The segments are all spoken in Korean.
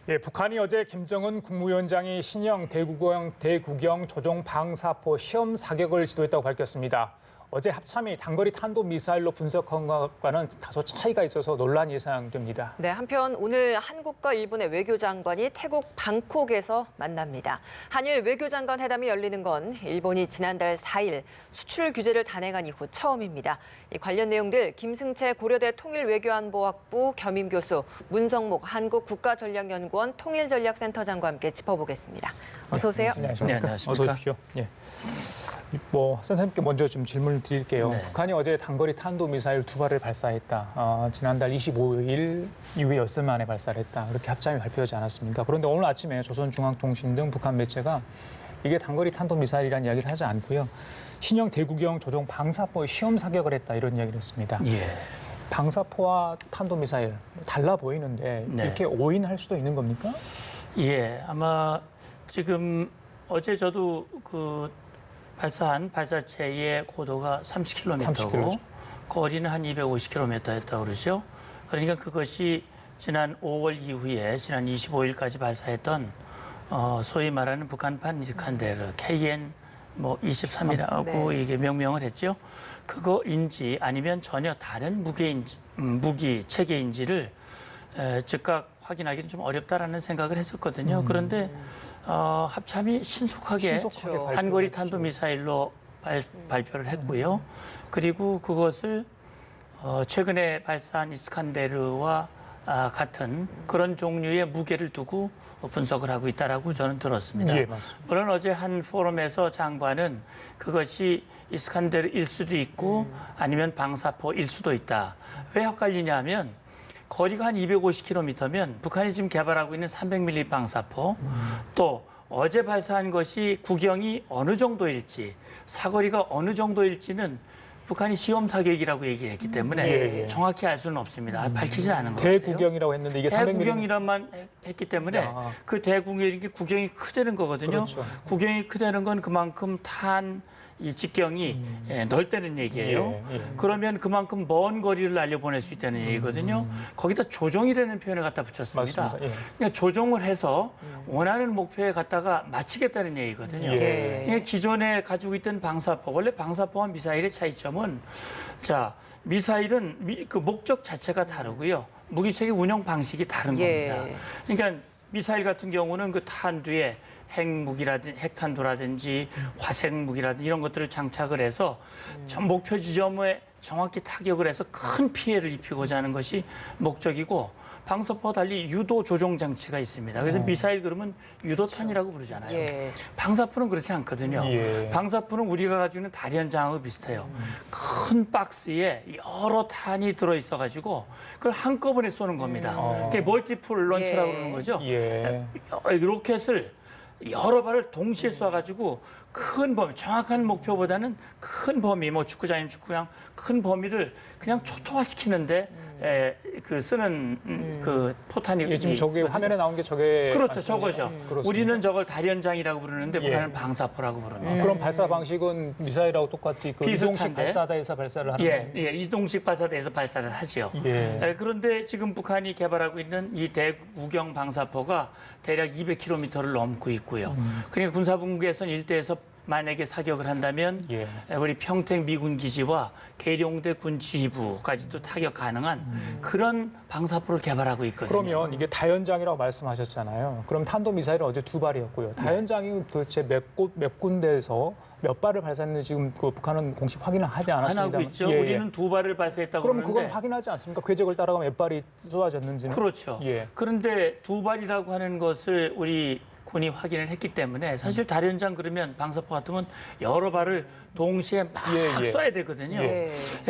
예, 북한이 어제 김정은 국무위원장이 신형 대구경 조종 방사포 시험 사격을 시도했다고 밝혔습니다. 어제 합참이 단거리 탄도미사일로 분석한 것과는 다소 차이가 있어서 논란이 예상됩니다. 네, 한편 오늘 한국과 일본의 외교장관이 태국 방콕에서 만납니다. 한일 외교장관 회담이 열리는 건 일본이 지난달 4일 수출 규제를 단행한 이후 처음입니다. 이 관련 내용들 김승채 고려대 통일외교안보학부 겸임교수, 문성목 한국국가전략연구원 통일전략센터장과 함께 짚어보겠습니다. 어서 오세요. 네, 안녕하십니까. 어서 오십시오. 예. 선생님께 먼저 좀 질문을 드릴게요. 네. 북한이 어제 단거리 탄도미사일 2발을 발사했다. 지난달 25일 이후에 엿새 만에 발사를 했다. 그렇게 합참이 발표하지 않았습니까? 그런데 오늘 아침에 조선중앙통신 등 북한 매체가 이게 단거리 탄도미사일이라는 이야기를 하지 않고요. 신형 대구경 조종 방사포의 시험 사격을 했다. 이런 이야기를 했습니다. 예. 방사포와 탄도미사일 달라 보이는데 네. 이렇게 오인할 수도 있는 겁니까? 예, 아마 지금 어제 저도 발사한 발사체의 고도가 30km고 30km 죠. 거리는 한 250km였다고 그러죠. 그러니까 그것이 지난 5월 이후에 지난 25일까지 발사했던 소위 말하는 북한판 이스칸데르 KN 23이라고 네. 이게 명명을 했죠. 그거인지 아니면 전혀 다른 무기 체계인지를 즉각 확인하기는 좀 어렵다라는 생각을 했었거든요. 그런데 합참이 신속하게 단거리 탄도미사일로 발표를 했고요. 그리고 그것을 최근에 발사한 이스칸데르와 같은 그런 종류의 무게를 두고 분석을 하고 있다라고 저는 들었습니다. 예, 맞습니다. 물론 어제 한 포럼에서 장관은 그것이 이스칸데르일 수도 있고 아니면 방사포일 수도 있다. 왜 헷갈리냐면 거리가 한 250km면 북한이 지금 개발하고 있는 300mm 방사포 또 어제 발사한 것이 구경이 어느 정도일지 사거리가 어느 정도일지는 북한이 시험 사격이라고 얘기했기 때문에 정확히 알 수는 없습니다. 밝히진 않은 것 같아요. 대구경이라고 했는데 이게 300mm 대구경이란만 했기 때문에 그 대구경이 구경이 크다는 거거든요. 그렇죠. 구경이 크다는 건 그만큼 이 직경이 넓다는 얘기예요. 그러면 그만큼 먼 거리를 날려보낼 수 있다는 얘기거든요. 거기다 조종이라는 표현을 갖다 붙였습니다. 맞습니다. 예. 그러니까 조종을 해서 원하는 목표에 갖다가 맞추겠다는 얘기거든요. 예. 그러니까 기존에 가지고 있던 방사포, 원래 방사포와 미사일의 차이점은 미사일은 그 목적 자체가 다르고요. 무기체계 운영 방식이 다른 겁니다. 그러니까 미사일 같은 경우는 그 탄두에 핵탄두라든지 화생무기라든지 이런 것들을 장착을 해서 목표 지점에 정확히 타격을 해서 큰 피해를 입히고자 하는 것이 목적이고 방사포와 달리 유도 조종 장치가 있습니다. 그래서 미사일 그러면 유도탄이라고 부르잖아요. 방사포는 그렇지 않거든요. 방사포는 우리가 가지고 있는 다련장하고 비슷해요. 큰 박스에 여러 탄이 들어있어가지고 그걸 한꺼번에 쏘는 겁니다. 그게 멀티플 런처라고 그러는 거죠. 로켓을 여러 발을 동시에 쏴가지고 큰 범위, 정확한 목표보다는 큰 범위, 축구장이면 축구장 큰 범위를 그냥 초토화시키는데 쓰는 그 포탄이 지금 저게 화면에 나온 게 저게 그렇죠, 맞습니다. 저거죠. 그렇습니다. 우리는 저걸 다련장이라고 부르는데 북한은 방사포라고 부릅니다. 그럼 발사 방식은 미사일하고 똑같이 이동식 비슷한데? 발사대에서 발사를 하는 거예요? 이동식 발사대에서 발사를 하죠. 그런데 지금 북한이 개발하고 있는 이 대구경 방사포가 대략 200km를 넘고 있고요. 그러니까 군사분계선 일대에서 만약에 사격을 한다면 우리 평택 미군 기지와 계룡대 군 지휘부까지도 타격 가능한 그런 방사포를 개발하고 있거든요. 그러면 이게 다연장이라고 말씀하셨잖아요. 그럼 탄도미사일은 어제 2발이었고요. 다연장이 도대체 몇 군데에서 몇 발을 발사했는지 지금 북한은 공식 확인을 하지 않았습니다. 안 하고 있죠. 우리는 2발을 발사했다고 그럼 그러는데. 그건 확인하지 않습니까? 궤적을 따라가면 몇 발이 쏘아졌는지는. 그렇죠. 그런데 2발이라고 하는 것을 우리 군이 확인을 했기 때문에 사실 다련장 그러면 방사포 같은 건 여러 발을 동시에 막 쏴야 되거든요.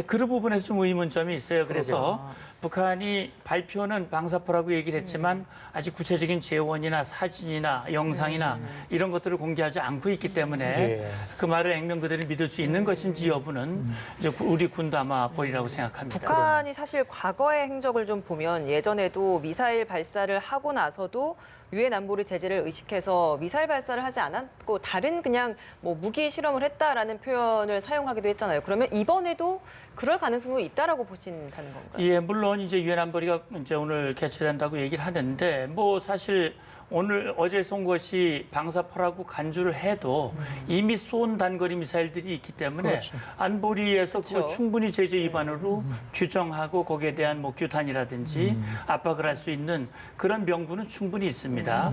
그런 부분에서 좀 의문점이 있어요. 그래서 북한이 발표는 방사포라고 얘기를 했지만 아직 구체적인 재원이나 사진이나 영상이나 이런 것들을 공개하지 않고 있기 때문에 그 말을 액면 그대로 믿을 수 있는 것인지 여부는 이제 우리 군도 아마 보리라고 생각합니다. 북한이 사실 과거의 행적을 좀 보면 예전에도 미사일 발사를 하고 나서도 유엔 안보리 제재를 의식해서 미사일 발사를 하지 않았고 다른 그냥 무기 실험을 했다라는 표현을 사용하기도 했잖아요. 그러면 이번에도 그럴 가능성도 있다라고 보신다는 건가요? 물론 이번 이제 유엔 안보리가 이제 오늘 개최된다고 얘기를 하는데 뭐 사실 오늘 어제 쏜 것이 방사포라고 간주를 해도 이미 쏜 단거리 미사일들이 있기 때문에 그렇죠. 안보리에서 그걸 그렇죠. 충분히 제재 위반으로 규정하고 거기에 대한 뭐 규탄이라든지 압박을 할 수 있는 그런 명분은 충분히 있습니다.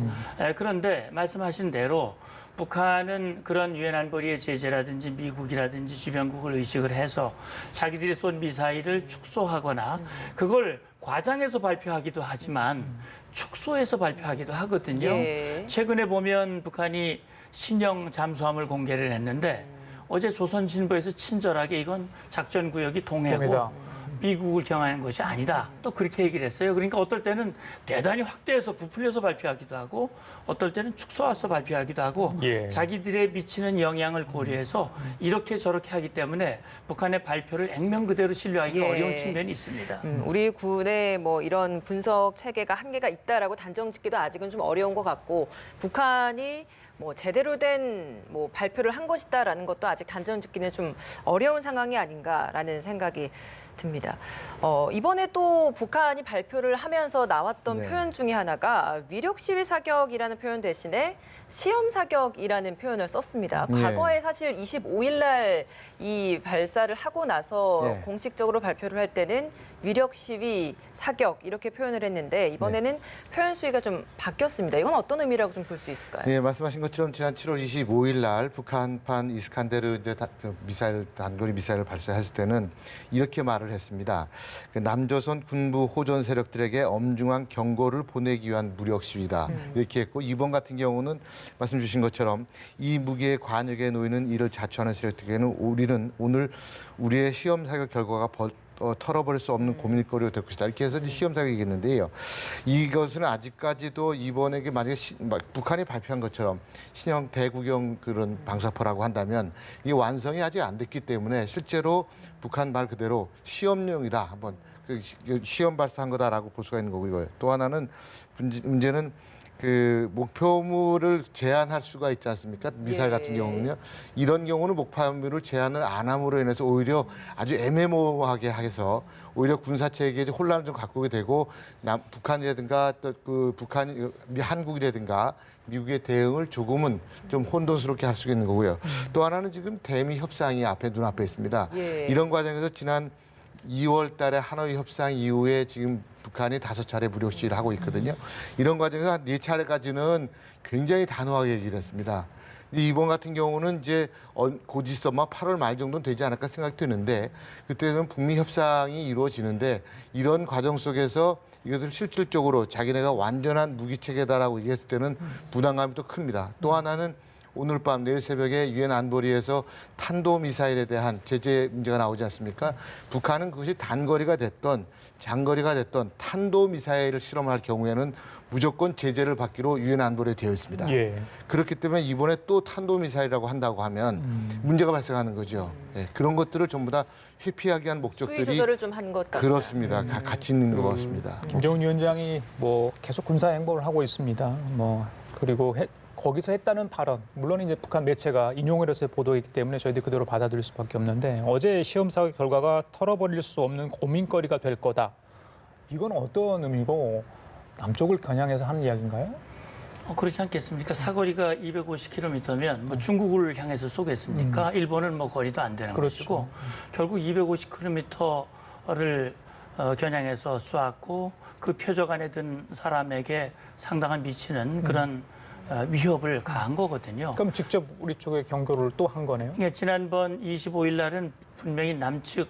그런데 말씀하신 대로 북한은 그런 유엔 안보리의 제재라든지 미국이라든지 주변국을 의식을 해서 자기들이 쏜 미사일을 축소하거나 그걸 과장해서 발표하기도 하지만 축소해서 발표하기도 하거든요. 예. 최근에 보면 북한이 신형 잠수함을 공개를 했는데 어제 조선신보에서 친절하게 이건 작전 구역이 동해고 동해다. 미국을 경하는 것이 아니다. 또 그렇게 얘기를 했어요. 그러니까 어떨 때는 대단히 확대해서 부풀려서 발표하기도 하고 어떨 때는 축소해서 발표하기도 하고 예. 자기들의 미치는 영향을 고려해서 이렇게 저렇게 하기 때문에 북한의 발표를 액면 그대로 신뢰하기가 예. 어려운 측면이 있습니다. 우리 군의 뭐 이런 분석 체계가 한계가 있다라고 단정짓기도 아직은 좀 어려운 것 같고 북한이 뭐 제대로 된 뭐 발표를 한 것이다라는 것도 아직 단정짓기는 좀 어려운 상황이 아닌가라는 생각이 듭니다. 이번에 또 북한이 발표를 하면서 나왔던 네. 표현 중에 하나가 위력 시위 사격이라는 표현 대신에 시험 사격이라는 표현을 썼습니다. 네. 과거에 사실 25일 날 이 발사를 하고 나서 네. 공식적으로 발표를 할 때는 위력 시위 사격 이렇게 표현을 했는데 이번에는 표현 수위가 좀 바뀌었습니다. 이건 어떤 의미라고 좀 볼 수 있을까요? 예, 말씀하신 것처럼 지난 7월 25일 날 북한판 이스칸데르 이제 미사일 단거리 미사일을 발사했을 때는 이렇게 말을 했습니다. 그 남조선 군부 호전 세력들에게 엄중한 경고를 보내기 위한 무력 시위다 이렇게 했고 이번 같은 경우는 말씀 주신 것처럼 이 무기의 관역에 놓이는 이를 자초하는 세력들에게는 우리는 오늘 우리의 시험 사격 결과가 털어버릴 수 없는 고민거리가 될 것이다. 이렇게 해서 이제 시험 사격이겠는데요. 이것은 아직까지도 이번에 만약에 북한이 발표한 것처럼 신형 대구경 그런 방사포라고 한다면 이 완성이 아직 안 됐기 때문에 실제로 북한 말 그대로 시험용이다. 한번 시험 발사한 거다라고 볼 수가 있는 거고요. 또 하나는 문제는 그 목표물을 제한할 수가 있지 않습니까? 미사일 같은 경우는요. 이런 경우는 목표물을 제한을 안 함으로 인해서 오히려 아주 애매모호하게 해서 오히려 군사 체계에 혼란을 좀 갖고 오게 되고 북한이라든가 또 그 한국이라든가 미국의 대응을 조금은 좀 혼돈스럽게 할 수 있는 거고요. 또 하나는 지금 대미 협상이 눈앞에 있습니다. 예. 이런 과정에서 지난 2월 달에 하노이 협상 이후에 지금 북한이 5차례 무력 시위를 하고 있거든요. 이런 과정에서 한 4차례까지는 굉장히 단호하게 얘기를 했습니다. 이번 같은 경우는 이제 곧 있어만 8월 말 정도는 되지 않을까 생각이 드는데 그때는 북미 협상이 이루어지는데 이런 과정 속에서 이것을 실질적으로 자기네가 완전한 무기 체계다라고 얘기했을 때는 부담감이 또 큽니다. 또 하나는 오늘 밤 내일 새벽에 유엔 안보리에서 탄도미사일에 대한 제재 문제가 나오지 않습니까? 북한은 그것이 단거리가 됐던 장거리가 됐던 탄도미사일을 실험할 경우에는 무조건 제재를 받기로 유엔 안보리에 되어 있습니다. 예. 그렇기 때문에 이번에 또 탄도미사일이라고 한다고 하면 문제가 발생하는 거죠. 예, 그런 것들을 전부 다 회피하기 위한 수위 목적들이 조절을 좀 한 것 같다. 그렇습니다. 같이 있는 것 같습니다. 김정은 위원장이 뭐 계속 군사 행보를 하고 있습니다. 뭐 그리고 거기서 했다는 발언, 물론 이제 북한 매체가 인용을 해서 보도했기 때문에 저희들이 그대로 받아들일 수밖에 없는데 어제 시험 사격 결과가 털어버릴 수 없는 고민거리가 될 거다. 이건 어떤 의미고 남쪽을 겨냥해서 하는 이야기인가요? 그렇지 않겠습니까? 사거리가 250km면 뭐 중국을 향해서 쏘겠습니까? 일본은 뭐 거리도 안 되는 그렇죠. 것이고 결국 250km를 겨냥해서 쏘았고 그 표적 안에 든 사람에게 상당한 미치는 그런 위협을 가한 거거든요. 그럼 직접 우리 쪽에 경고를 또 한 거네요. 예, 지난번 25일 날은 분명히 남측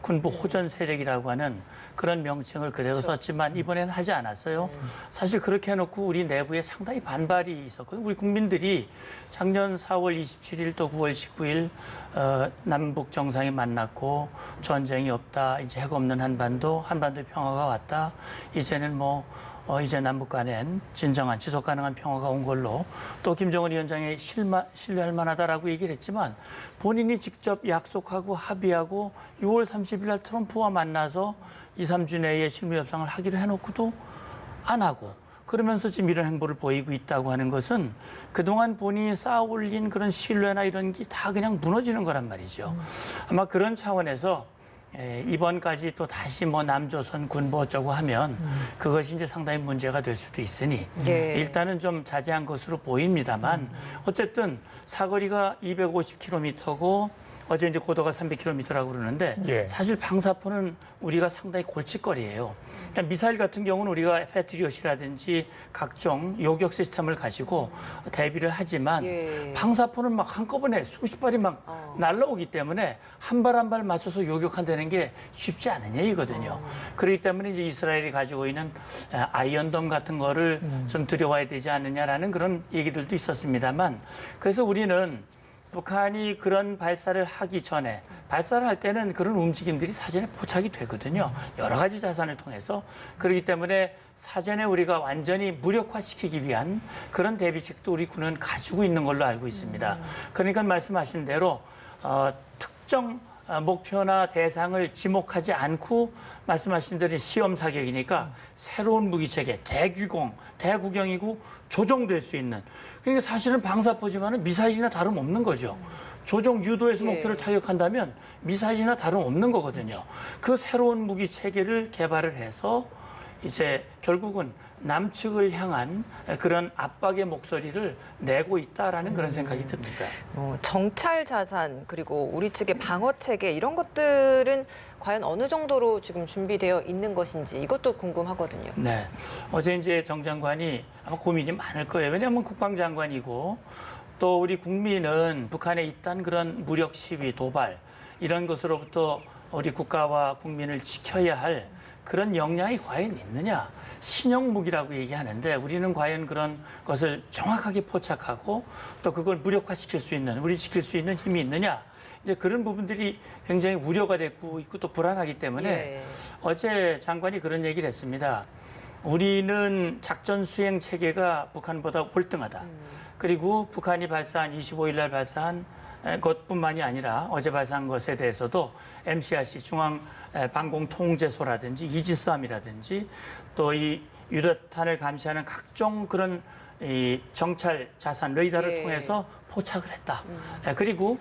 군부 호전 세력이라고 하는 그런 명칭을 그대로 썼지만 이번에는 하지 않았어요. 사실 그렇게 해놓고 우리 내부에 상당히 반발이 있었거든요. 우리 국민들이 작년 4월 27일 또 9월 19일 남북 정상이 만났고 전쟁이 없다. 이제 핵 없는 한반도의 평화가 왔다. 이제는 이제 남북 간엔 진정한 지속 가능한 평화가 온 걸로 또 김정은 위원장이 신뢰할 만하다라고 얘기를 했지만 본인이 직접 약속하고 합의하고 6월 30일 날 트럼프와 만나서 2, 3주 내에 실무 협상을 하기로 해놓고도 안 하고 그러면서 지금 이런 행보를 보이고 있다고 하는 것은 그동안 본인이 쌓아 올린 그런 신뢰나 이런 게 다 그냥 무너지는 거란 말이죠. 아마 그런 차원에서 이번까지 또 다시 뭐 남조선 군부 어쩌고 하면 그것이 이제 상당히 문제가 될 수도 있으니 예. 일단은 좀 자제한 것으로 보입니다만 어쨌든 사거리가 250km고 어제 이제 고도가 300km라고 그러는데 예. 사실 방사포는 우리가 상당히 골칫거리예요. 그러니까 미사일 같은 경우는 우리가 패트리엇이라든지 각종 요격 시스템을 가지고 대비를 하지만 예. 방사포는 막 한꺼번에 수십 발이 막 날라오기 때문에 한 발 한 발 맞춰서 요격한다는 게 쉽지 않은 얘기거든요. 그렇기 때문에 이제 이스라엘이 가지고 있는 아이언돔 같은 거를 좀 들여와야 되지 않느냐라는 그런 얘기들도 있었습니다만 그래서 우리는 북한이 그런 발사를 하기 전에 발사를 할 때는 그런 움직임들이 사전에 포착이 되거든요. 여러 가지 자산을 통해서. 그렇기 때문에 사전에 우리가 완전히 무력화시키기 위한 그런 대비책도 우리 군은 가지고 있는 걸로 알고 있습니다. 그러니까 말씀하신 대로 특정 목표나 대상을 지목하지 않고 말씀하신 대로 시험 사격이니까 새로운 무기체계, 대구경이고 조종될 수 있는. 그러니까 사실은 방사포지만은 미사일이나 다름없는 거죠. 조종 유도에서 목표를 타격한다면 미사일이나 다름없는 거거든요. 그 새로운 무기체계를 개발을 해서 이제 결국은 남측을 향한 그런 압박의 목소리를 내고 있다라는 그런 생각이 듭니다. 정찰 자산 그리고 우리 측의 방어 체계 이런 것들은 과연 어느 정도로 지금 준비되어 있는 것인지 이것도 궁금하거든요. 네. 어제 이제 정 장관이 아마 고민이 많을 거예요. 왜냐하면 국방장관이고 또 우리 국민은 북한에 있던 그런 무력 시위, 도발 이런 것으로부터 우리 국가와 국민을 지켜야 할 그런 역량이 과연 있느냐. 신형 무기라고 얘기하는데 우리는 과연 그런 것을 정확하게 포착하고 또 그걸 무력화시킬 수 있는, 우리 지킬 수 있는 힘이 있느냐. 이제 그런 부분들이 굉장히 우려가 되고 있고 또 불안하기 때문에 예. 어제 장관이 그런 얘기를 했습니다. 우리는 작전 수행 체계가 북한보다 월등하다. 그리고 북한이 발사한 25일 날 발사한 것뿐만이 아니라 어제 발사한 것에 대해서도 MCRC 중앙 방공통제소라든지 이지스함이라든지 또 이 유도탄을 감시하는 각종 그런 이 정찰 자산 레이더를 예. 통해서 포착을 했다. 그리고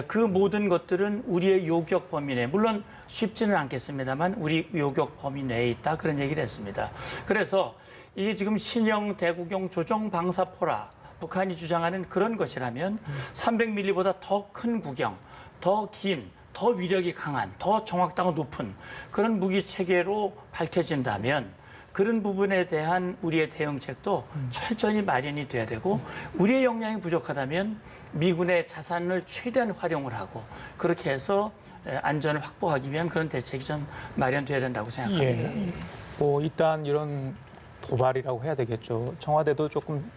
그 모든 것들은 우리의 요격 범위 내, 물론 쉽지는 않겠습니다만 우리 요격 범위 내에 있다. 그런 얘기를 했습니다. 그래서 이게 지금 신형 대구경 조종 방사포라 북한이 주장하는 그런 것이라면 300mm보다 더 큰 구경, 더 긴, 더 위력이 강한, 더 정확도가 높은 그런 무기 체계로 밝혀진다면 그런 부분에 대한 우리의 대응책도 철저히 마련이 돼야 되고 우리의 역량이 부족하다면 미군의 자산을 최대한 활용을 하고 그렇게 해서 안전을 확보하기 위한 그런 대책이 좀 마련돼야 된다고 생각합니다. 예. 뭐 일단 이런 도발이라고 해야 되겠죠. 청와대도 조금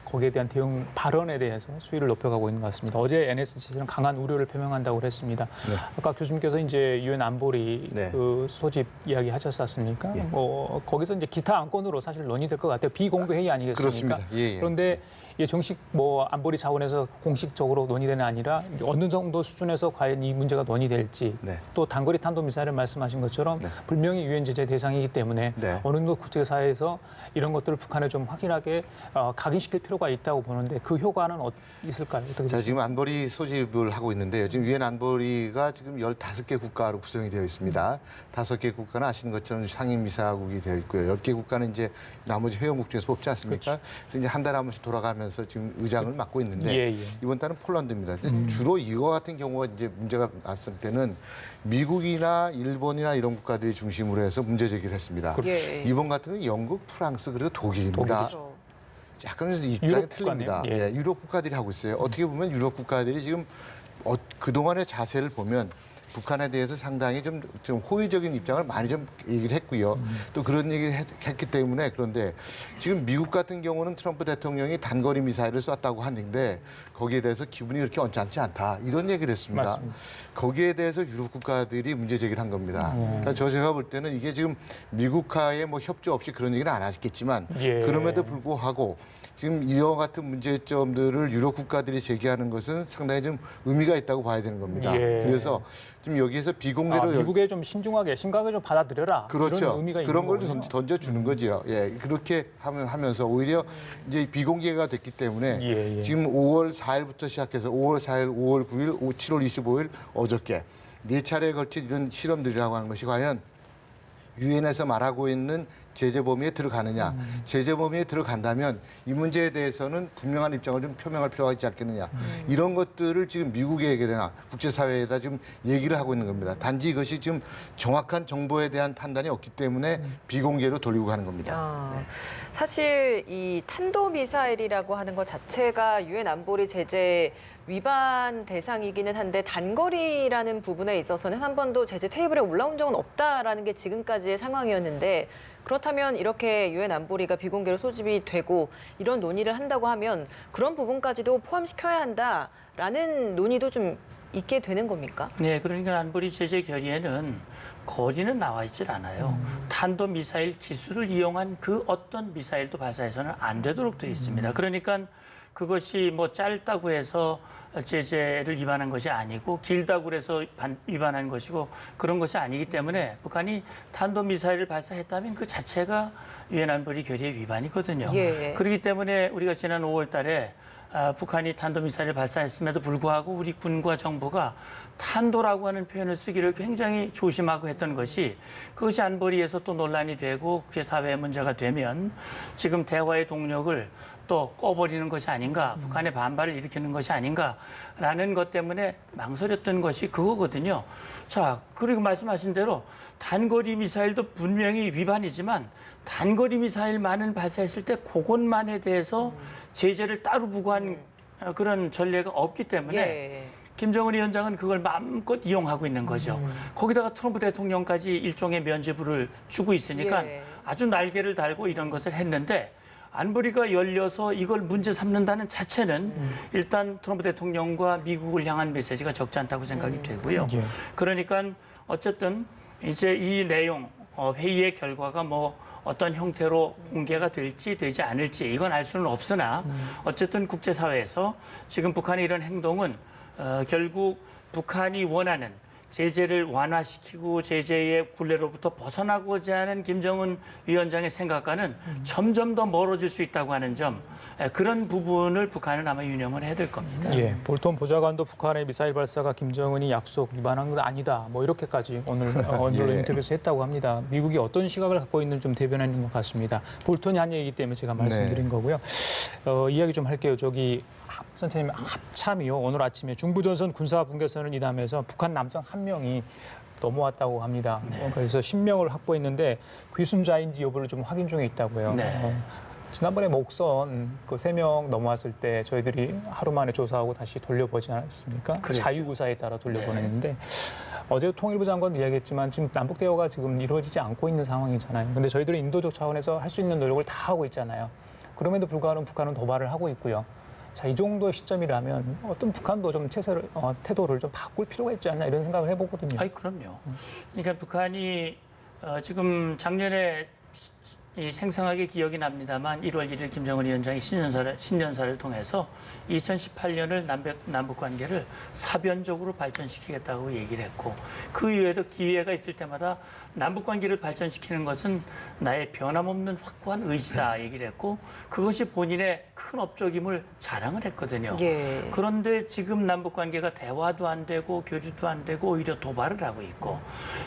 거기에 대한 대응 발언에 대해서 수위를 높여가고 있는 것 같습니다. 어제 NSC는 강한 우려를 표명한다고 그랬습니다. 네. 아까 교수님께서 이제 유엔 안보리 네. 그 소집 이야기 하셨지 않습니까? 예. 뭐 거기서 이제 기타 안건으로 사실 논의될 것 같아요. 비공개 회의 아니겠습니까? 그렇습니다. 예, 예. 그런데 이게 정식 뭐 안보리 차원에서 공식적으로 논의되는 아니라 어느 정도 수준에서 과연 이 문제가 논의될지 네. 또 단거리 탄도미사일을 말씀하신 것처럼 네. 분명히 유엔 제재 대상이기 때문에 네. 어느 정도 국제사회에서 이런 것들을 북한에 좀 확인하게 각인시킬 필요가 있다고 보는데 그 효과는 있을까요? 어떻게 자, 지금 안보리 소집을 하고 있는데요. 지금 유엔 안보리가 지금 15개 국가로 구성이 되어 있습니다. 5개 국가는 아시는 것처럼 상임이사국이 되어 있고요. 10개 국가는 이제 나머지 회원국 중에서 뽑지 않습니까? 그래서 이제 한 달에 한 번씩 돌아가면서 지금 의장을 맡고 있는데 예, 예. 이번 달은 폴란드입니다. 근데 주로 이거 같은 경우가 이제 문제가 났을 때는 미국이나 일본이나 이런 국가들이 중심으로 해서 문제 제기를 했습니다. 예. 이번 같은 경우는 영국, 프랑스 그리고 독일입니다. 그렇죠. 약간 입장이 유럽 틀립니다. 국가네요. 예. 유럽 국가들이 하고 있어요. 어떻게 보면 유럽 국가들이 지금 그동안의 자세를 보면 북한에 대해서 상당히 좀 호의적인 입장을 많이 좀 얘기를 했고요. 또 그런 얘기를 했기 때문에 그런데 지금 미국 같은 경우는 트럼프 대통령이 단거리 미사일을 쐈다고 하는데 거기에 대해서 기분이 그렇게 언짢지 않다. 이런 얘기를 했습니다. 맞습니다. 거기에 대해서 유럽 국가들이 문제 제기를 한 겁니다. 그러니까 제가 볼 때는 이게 지금 미국과의 뭐 협조 없이 그런 얘기는 안 하셨겠지만 예. 그럼에도 불구하고 지금 이와 같은 문제점들을 유럽 국가들이 제기하는 것은 상당히 좀 의미가 있다고 봐야 되는 겁니다. 예. 그래서 지금 여기에서 비공개로 미국에 좀 신중하게 심각하게 좀 받아들여라. 그렇죠. 이런 의미가 그런 있는 걸 거군요. 던져주는 거죠. 예, 그렇게 하면서 오히려 이제 비공개가 됐기 때문에 예, 예. 지금 5월 4일부터 시작해서 5월 4일, 5월 9일, 7월 25일 어저께 4차례에 걸친 이런 실험들이라고 하는 것이 과연 유엔에서 말하고 있는 제재 범위에 들어가느냐. 제재 범위에 들어간다면 이 문제에 대해서는 분명한 입장을 좀 표명할 필요가 있지 않겠느냐. 이런 것들을 지금 미국에게나 국제사회에다 지금 얘기를 하고 있는 겁니다. 단지 이것이 지금 정확한 정보에 대한 판단이 없기 때문에 비공개로 돌리고 가는 겁니다. 네. 사실 이 탄도미사일이라고 하는 것 자체가 유엔 안보리 제재 위반 대상이기는 한데 단거리라는 부분에 있어서는 한 번도 제재 테이블에 올라온 적은 없다라는 게 지금까지의 상황이었는데 그렇다면 이렇게 유엔 안보리가 비공개로 소집이 되고 이런 논의를 한다고 하면 그런 부분까지도 포함시켜야 한다라는 논의도 좀 있게 되는 겁니까? 네, 그러니까 안보리 제재 결의에는 거리는 나와 있질 않아요. 탄도미사일 기술을 이용한 그 어떤 미사일도 발사해서는 안 되도록 되어 있습니다. 그러니까 그것이 뭐 짧다고 해서 제재를 위반한 것이 아니고 길다고 해서 위반한 것이고 그런 것이 아니기 때문에 북한이 탄도미사일을 발사했다면 그 자체가 유엔 안보리 결의의 위반이거든요. 예. 그렇기 때문에 우리가 지난 5월 달에 북한이 탄도미사일을 발사했음에도 불구하고 우리 군과 정부가 탄도라고 하는 표현을 쓰기를 굉장히 조심하고 했던 것이 그것이 안보리에서 또 논란이 되고 국제사회의 문제가 되면 지금 대화의 동력을 또 꺼버리는 것이 아닌가, 북한의 반발을 일으키는 것이 아닌가라는 것 때문에 망설였던 것이 그거거든요. 자, 그리고 말씀하신 대로 단거리 미사일도 분명히 위반이지만 단거리 미사일만은 발사했을 때 그것만에 대해서 제재를 따로 부과한 그런 전례가 없기 때문에 예. 김정은 위원장은 그걸 마음껏 이용하고 있는 거죠. 거기다가 트럼프 대통령까지 일종의 면죄부를 주고 있으니까 예. 아주 날개를 달고 이런 것을 했는데 안보리가 열려서 이걸 문제 삼는다는 자체는 일단 트럼프 대통령과 미국을 향한 메시지가 적지 않다고 생각이 되고요. 예. 그러니까 어쨌든 이제 이 내용 회의의 결과가 뭐 어떤 형태로 공개가 될지 되지 않을지 이건 알 수는 없으나 어쨌든 국제사회에서 지금 북한의 이런 행동은 결국 북한이 원하는 제재를 완화시키고 제재의 굴레로부터 벗어나고자 하는 김정은 위원장의 생각과는 점점 더 멀어질 수 있다고 하는 점 그런 부분을 북한은 아마 유념을 해야 될 겁니다. 예, 볼턴 보좌관도 북한의 미사일 발사가 김정은이 약속 위반한 건 아니다. 뭐 이렇게까지 오늘 언론 예. 인터뷰에서 했다고 합니다. 미국이 어떤 시각을 갖고 있는지 좀 대변하는 것 같습니다. 볼턴이 한 얘기이기 때문에 제가 말씀드린 거고요. 이야기 좀 할게요. 저기 선생님 합참이요. 오늘 아침에 중부전선 군사분계선을 이담해서 북한 남성 1명이 넘어왔다고 합니다. 그래서 10명을 확보했는데 귀순자인지 여부를 좀 확인 중에 있다고요. 네. 지난번에 목선 그 3명 넘어왔을 때 저희들이 하루 만에 조사하고 다시 돌려보지 않았습니까? 그렇죠. 자유구사에 따라 돌려보냈는데 어제 통일부 장관도 이야기했지만 지금 남북 대화가 지금 이루어지지 않고 있는 상황이잖아요. 근데 저희들은 인도적 차원에서 할 수 있는 노력을 다 하고 있잖아요. 그럼에도 불구하고 북한은 도발을 하고 있고요. 자, 이 정도의 시점이라면 어떤 북한도 좀 태도를 좀 바꿀 필요가 있지 않나 이런 생각을 해보거든요. 아이 그럼요. 그러니까 북한이 지금 작년에 이 생생하게 기억이 납니다만 1월 1일 김정은 위원장이 신년사를 통해서 2018년을 남북 관계를 사변적으로 발전시키겠다고 얘기를 했고 그 이후에도 기회가 있을 때마다 남북 관계를 발전시키는 것은 나의 변함없는 확고한 의지다 얘기를 했고 그것이 본인의 큰 업적임을 자랑을 했거든요. 예. 그런데 지금 남북 관계가 대화도 안 되고 교류도 안 되고 오히려 도발을 하고 있고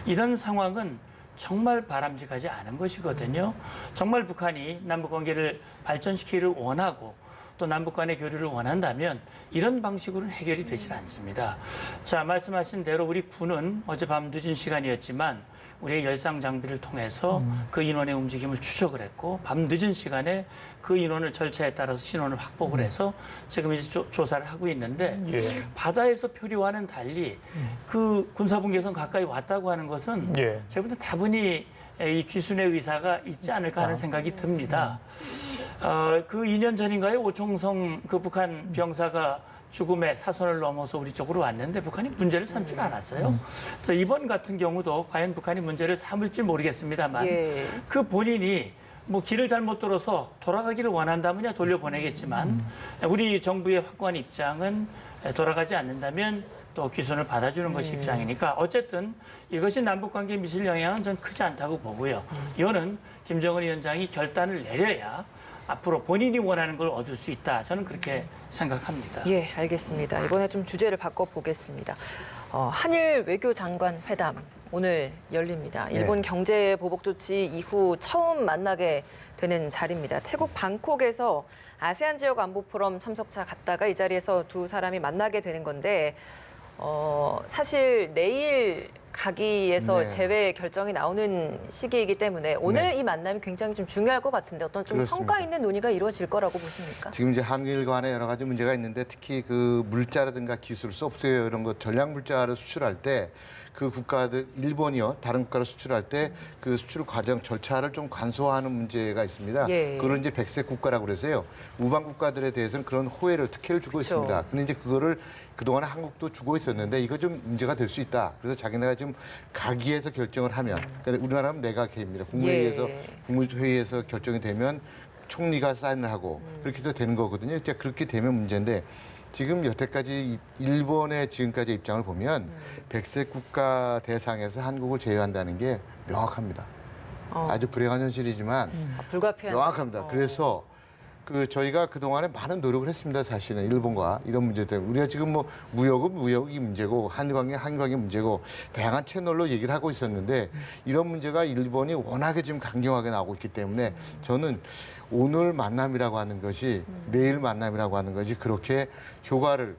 이런 상황은 정말 바람직하지 않은 것이거든요. 정말 북한이 남북관계를 발전시키기를 원하고 또 남북 간의 교류를 원한다면 이런 방식으로는 해결이 되질 않습니다. 자, 말씀하신 대로 우리 군은 어젯밤 늦은 시간이었지만 우리의 열상 장비를 통해서 그 인원의 움직임을 추적을 했고 밤 늦은 시간에 그 인원을 절차에 따라서 신원을 확보를 해서 지금 이제 조사를 하고 있는데 예. 바다에서 표류와는 달리 그 군사분계선 가까이 왔다고 하는 것은 예. 제가 볼 때 다분히 이 귀순의 의사가 있지 않을까 하는 생각이 듭니다. 그 2년 전인가요? 오총성 그 북한 병사가 죽음의 사선을 넘어서 우리 쪽으로 왔는데 북한이 문제를 삼지 않았어요. 그래서 이번 같은 경우도 과연 북한이 문제를 삼을지 모르겠습니다만 예. 그 본인이 뭐 길을 잘못 들어서 돌아가기를 원한다면야 돌려보내겠지만 우리 정부의 확고한 입장은 돌아가지 않는다면 또 귀순을 받아주는 것이 입장이니까 어쨌든 이것이 남북관계에 미칠 영향은 전 크지 않다고 보고요. 이거는 김정은 위원장이 결단을 내려야 앞으로 본인이 원하는 걸 얻을 수 있다. 저는 그렇게 생각합니다. 예, 알겠습니다. 이번에 좀 주제를 바꿔보겠습니다. 한일 외교장관 회담 오늘 열립니다. 일본 경제 보복 조치 이후 처음 만나게 되는 자리입니다. 태국 방콕에서 아세안 지역 안보 포럼 참석차 갔다가 이 자리에서 두 사람이 만나게 되는 건데 사실 내일 가기에서 네. 제외 결정이 나오는 시기이기 때문에 오늘 네. 이 만남이 굉장히 좀 중요할 것 같은데 어떤 좀 그렇습니다. 성과 있는 논의가 이루어질 거라고 보십니까? 지금 이제 한일 간에 여러 가지 문제가 있는데 특히 그 물자라든가 기술, 소프트웨어 이런 거 전략 물자를 수출할 때 그 국가들 일본이요 다른 국가를 수출할 때 그 수출 과정 절차를 좀 간소화하는 문제가 있습니다. 예. 그걸 이제 백색 국가라고 그래서요 우방 국가들에 대해서는 그런 호혜를 특혜를 주고 그렇죠. 있습니다. 근데 이제 그거를 그동안에 한국도 주고 있었는데 이거 좀 문제가 될 수 있다. 그래서 자기네가 지금 가기에서 결정을 하면 그러니까 우리나라는 내각회의입니다. 국무회의에서 예. 국무회의에서 결정이 되면 총리가 사인을 하고 그렇게 해서 되는 거거든요. 이제 그렇게 되면 문제인데 지금 여태까지 일본의 지금까지 입장을 보면 백색 국가 대상에서 한국을 제외한다는 게 명확합니다. 아주 불행한 현실이지만 불가피한 명확합니다. 그래서 그 저희가 그동안에 많은 노력을 했습니다. 사실은 일본과 이런 문제 때문에 우리가 지금 뭐 무역은 무역이 문제고 한일 관계 문제고 다양한 채널로 얘기를 하고 있었는데 이런 문제가 일본이 워낙에 지금 강경하게 나오고 있기 때문에 저는 오늘 만남이라고 하는 것이 내일 만남이라고 하는 것이 그렇게 효과를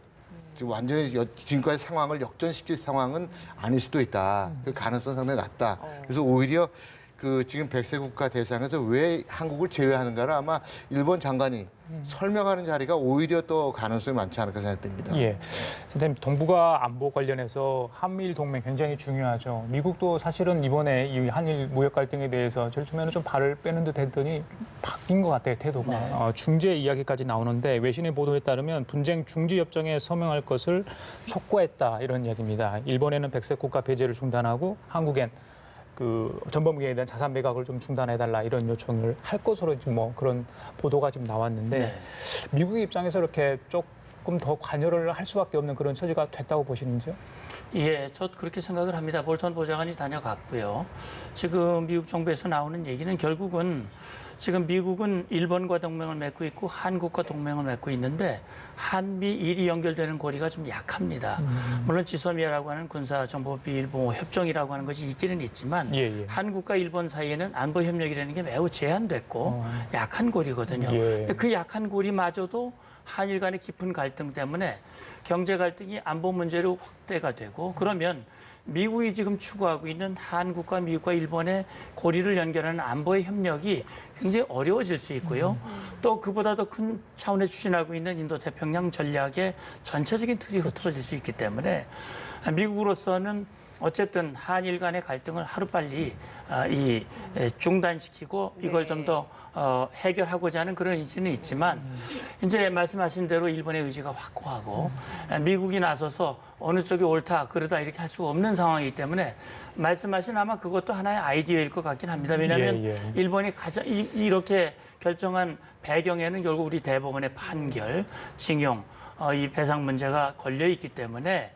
지금 완전히 지금까지 상황을 역전시킬 상황은 아닐 수도 있다. 그 가능성 상당히 낮다. 그래서 오히려 그 지금 백색 국가 대상에서 왜 한국을 제외하는가를 아마 일본 장관이 설명하는 자리가 오히려 또 가능성이 많지 않을까 생각됩니다. 예, 선생님 동북아 안보 관련해서 한미일 동맹 굉장히 중요하죠. 미국도 사실은 이번에 이 한일 무역 갈등에 대해서 제일 처음에는 좀 발을 빼는 듯 했더니 바뀐 것 같아요 태도가. 네. 중재 이야기까지 나오는데 외신의 보도에 따르면 분쟁 중지 협정에 서명할 것을 촉구했다 이런 이야기입니다. 일본에는 백색 국가 배제를 중단하고 한국엔 그 전범기에 대한 자산 매각을 좀 중단해달라 이런 요청을 할 것으로 지금 뭐 그런 보도가 좀 나왔는데 네. 미국의 입장에서 이렇게 조금 더 관여를 할 수밖에 없는 그런 처지가 됐다고 보시는지요? 예, 저 그렇게 생각을 합니다. 볼턴 보좌관이 다녀갔고요. 지금 미국 정부에서 나오는 얘기는 결국은 지금 미국은 일본과 동맹을 맺고 있고 한국과 동맹을 맺고 있는데 한미일이 연결되는 고리가 좀 약합니다. 물론 지소미아라고 하는 군사정보비일보 협정이라고 하는 것이 있기는 있지만 예. 한국과 일본 사이에는 안보협력이라는 게 매우 제한됐고 약한 고리거든요. 예. 그 약한 고리마저도 한일 간의 깊은 갈등 때문에 경제 갈등이 안보 문제로 확대가 되고 그러면 미국이 지금 추구하고 있는 한국과 미국과 일본의 고리를 연결하는 안보의 협력이 굉장히 어려워질 수 있고요. 또 그보다 더 큰 차원에서 추진하고 있는 인도태평양 전략의 전체적인 틀이 흐트러질 수 있기 때문에 미국으로서는 어쨌든 한일 간의 갈등을 하루빨리 중단시키고 이걸 좀 더 해결하고자 하는 그런 의지는 있지만 이제 말씀하신 대로 일본의 의지가 확고하고 미국이 나서서 어느 쪽이 옳다 그러다 이렇게 할 수가 없는 상황이기 때문에 말씀하신 아마 그것도 하나의 아이디어일 것 같긴 합니다. 왜냐하면 일본이 가장 이렇게 결정한 배경에는 결국 우리 대법원의 판결, 징용, 이 배상 문제가 걸려 있기 때문에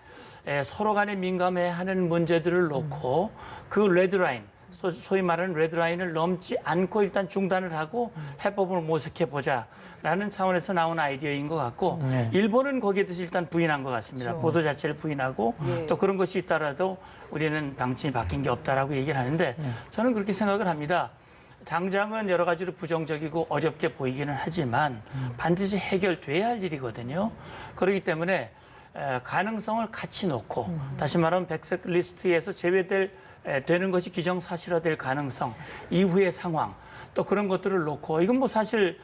서로 간에 민감해하는 문제들을 놓고 그 레드라인, 소위 말하는 레드라인을 넘지 않고 일단 중단을 하고 해법을 모색해보자라는 차원에서 나온 아이디어인 것 같고 일본은 거기에 대해서 일단 부인한 것 같습니다. 그렇죠. 보도 자체를 부인하고 또 그런 것이 있더라도 우리는 방침이 바뀐 게 없다라고 얘기를 하는데 저는 그렇게 생각을 합니다. 당장은 여러 가지로 부정적이고 어렵게 보이기는 하지만 반드시 해결돼야 할 일이거든요. 그렇기 때문에 가능성을 같이 놓고 다시 말하면 백색 리스트에서 되는 것이 기정사실화될 가능성, 이후의 상황, 또 그런 것들을 놓고 이건 뭐 사실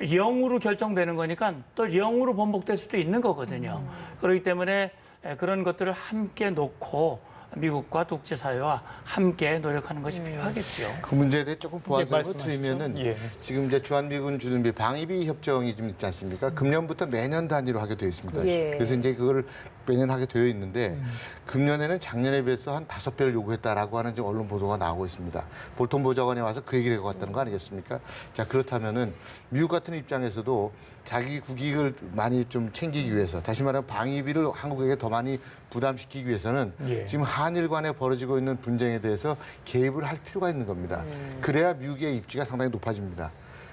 0으로 결정되는 거니까 또 0으로 번복될 수도 있는 거거든요. 그렇기 때문에 그런 것들을 함께 놓고 미국과 국제사회와 함께 노력하는 것이 필요하겠죠. 그 문제에 대해 조금 보완적으로 말씀하시죠. 드리면은 예. 지금 이제 주한미군 주둔비 방위비 협정이 좀 있지 않습니까? 금년부터 매년 단위로 하게 되어 있습니다. 예. 그래서 이제 그걸 매년 하게 되어 있는데 금년에는 작년에 비해서 한 5배를 요구했다라고 하는 지금 언론 보도가 나오고 있습니다. 볼턴 보좌관이 와서 그 얘기를 해고 갔다는 거 아니겠습니까? 자, 그렇다면은 미국 같은 입장에서도 자기 국익을 많이 좀 챙기기 위해서 다시 말하면 방위비를 한국에게 더 많이 부담시키기 위해서는 지금 한일 간에 벌어지고 있는 분쟁에 대해서 개입을 할 필요가 있는 겁니다. 그래야 미국의 입지가 상당히 높아집니다.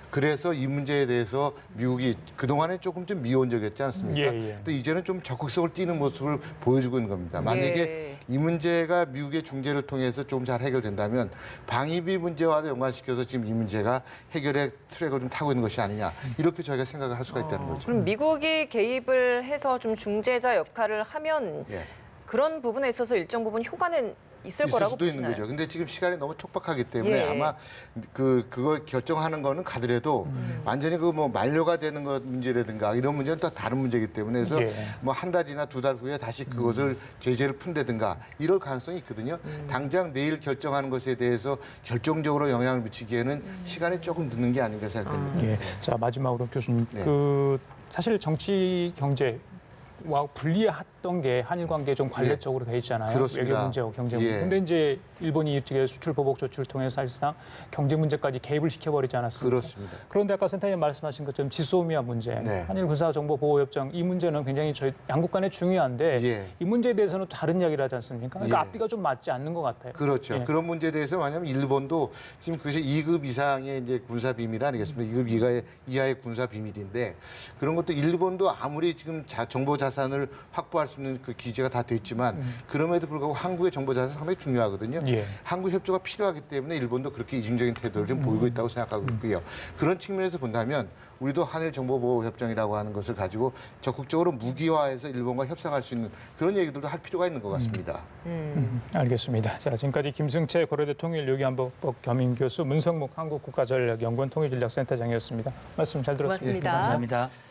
그래서 이 문제에 대해서 미국이 그동안에 조금 좀 미온적이었지 않습니까? 예. 근데 이제는 좀 적극성을 띠는 모습을 보여주고 있는 겁니다. 만약에 예. 이 문제가 미국의 중재를 통해서 좀 잘 해결된다면 방위비 문제와도 연관시켜서 지금 이 문제가 해결의 트랙을 좀 타고 있는 것이 아니냐 이렇게 저희가 생각을 할 수가 있다는 거죠. 그럼 미국이 개입을 해서 좀 중재자 역할을 하면 예. 그런 부분에 있어서 일정 부분 효과는 있을 거라고 수도 있는 보시나요? 거죠. 근데 지금 시간이 너무 촉박하기 때문에 예. 아마 그걸 결정하는 거는 가더라도 완전히 그 뭐 만료가 되는 것 문제라든가 이런 문제는 또 다른 문제이기 때문에 그래서 예. 뭐 한 달이나 두 달 후에 다시 그것을 제재를 푼다든가 이럴 가능성이 있거든요. 당장 내일 결정하는 것에 대해서 결정적으로 영향을 미치기에는 시간이 조금 늦는 게 아닌가 생각됩니다. 예. 자, 마지막으로 교수님. 네. 사실 정치 경제와 분리했던 게 한일 관계에 좀 관례적으로 돼 있잖아요. 그렇습니다. 외교 문제와 경제 문제. 예. 근데 이제 일본이 이쪽에 수출 보복 조치를 통해서 사실상 경제 문제까지 개입을 시켜버리지 않았습니까? 그렇습니다. 그런데 아까 센터님 말씀하신 것처럼 지소미아 문제, 네. 한일 군사정보보호협정 이 문제는 굉장히 저희 양국 간에 중요한데 예. 이 문제에 대해서는 다른 이야기를 하지 않습니까? 그러니까 예. 앞뒤가 좀 맞지 않는 것 같아요. 그렇죠. 예. 그런 문제에 대해서 왜냐하면 일본도 지금 그것이 2급 이상의 이제 군사 비밀 아니겠습니까? 2급 이하의 군사 비밀인데 그런 것도 일본도 아무리 지금 정보 자산을 확보할 수 있는 그 기제가 다 됐지만 그럼에도 불구하고 한국의 정보 자산이 상당히 중요하거든요. 예. 한국 협조가 필요하기 때문에 일본도 그렇게 이중적인 태도를 좀 보이고 있다고 생각하고 있고요. 그런 측면에서 본다면 우리도 한일 정보보호 협정이라고 하는 것을 가지고 적극적으로 무기화해서 일본과 협상할 수 있는 그런 얘기들도 할 필요가 있는 것 같습니다. 알겠습니다. 자, 지금까지 김승채 고려대 통일외교안보법 겸임 교수, 문성묵 한국국가전략연구원 통일전략센터장이었습니다. 말씀 잘 들었습니다. 고맙습니다. 감사합니다.